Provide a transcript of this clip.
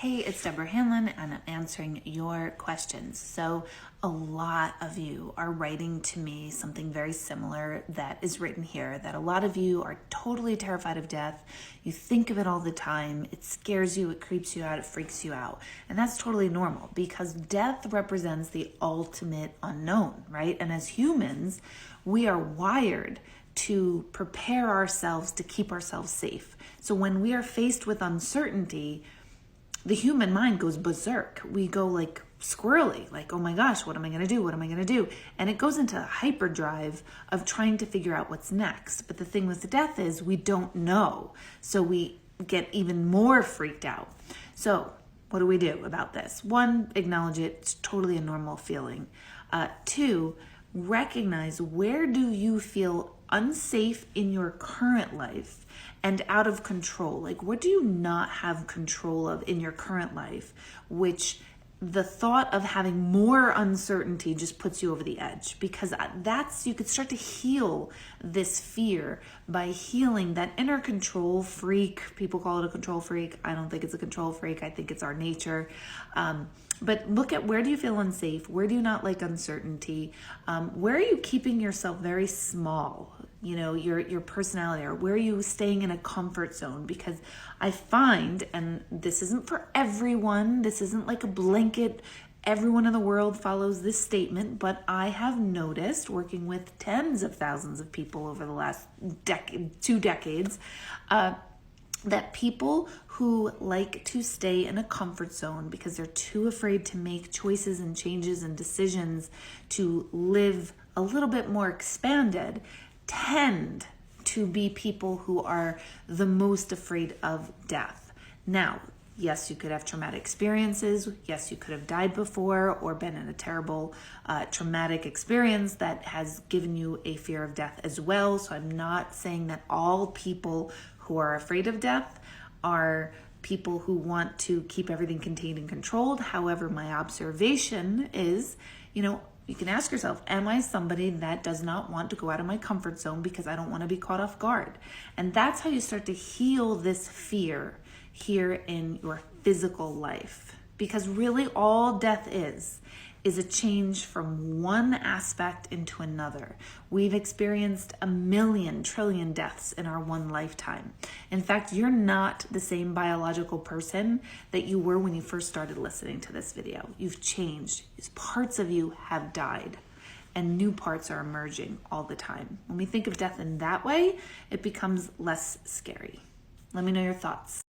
Hey, it's Deborah Hanlon, and I'm answering your questions. So a lot of you are writing to me something very similar that is written here, that a lot of you are totally terrified of death. You think of it all the time. It scares you, it creeps you out, it freaks you out. And that's totally normal because death represents the ultimate unknown, right? And as humans, we are wired to prepare ourselves to keep ourselves safe. So when we are faced with uncertainty, the human mind goes berserk. We go like squirrely, like, oh my gosh, what am I going to do? What am I going to do? And it goes into hyperdrive of trying to figure out what's next. But the thing with death is we don't know. So we get even more freaked out. So what do we do about this? One, acknowledge it. It's totally a normal feeling. Two, recognize, where do you feel unsafe in your current life and out of control? Like, what do you not have control of in your current life, which the thought of having more uncertainty just puts you over the edge? Because you could start to heal this fear by healing that inner control freak. People call it a control freak. I don't think it's a control freak. I think it's our nature. But look at, where do you feel unsafe? Where do you not like uncertainty? Where are you keeping yourself very small? You know, your personality, or where are you staying in a comfort zone? Because I find, and this isn't for everyone, this isn't like a blanket, everyone in the world follows this statement, but I have noticed, working with tens of thousands of people over the last two decades, that people who like to stay in a comfort zone because they're too afraid to make choices and changes and decisions to live a little bit more expanded tend to be people who are the most afraid of death. Now, yes, you could have traumatic experiences. Yes, you could have died before or been in a terrible traumatic experience that has given you a fear of death as well. So I'm not saying that all people who are afraid of death are people who want to keep everything contained and controlled. However, my observation is, you can ask yourself, am I somebody that does not want to go out of my comfort zone because I don't want to be caught off guard? And that's how you start to heal this fear here in your physical life. Because really all death is a change from one aspect into another. We've experienced 1,000,000 trillion deaths in our one lifetime. In fact, you're not the same biological person that you were when you first started listening to this video. You've changed. Parts of you have died, and new parts are emerging all the time. When we think of death in that way, it becomes less scary. Let me know your thoughts.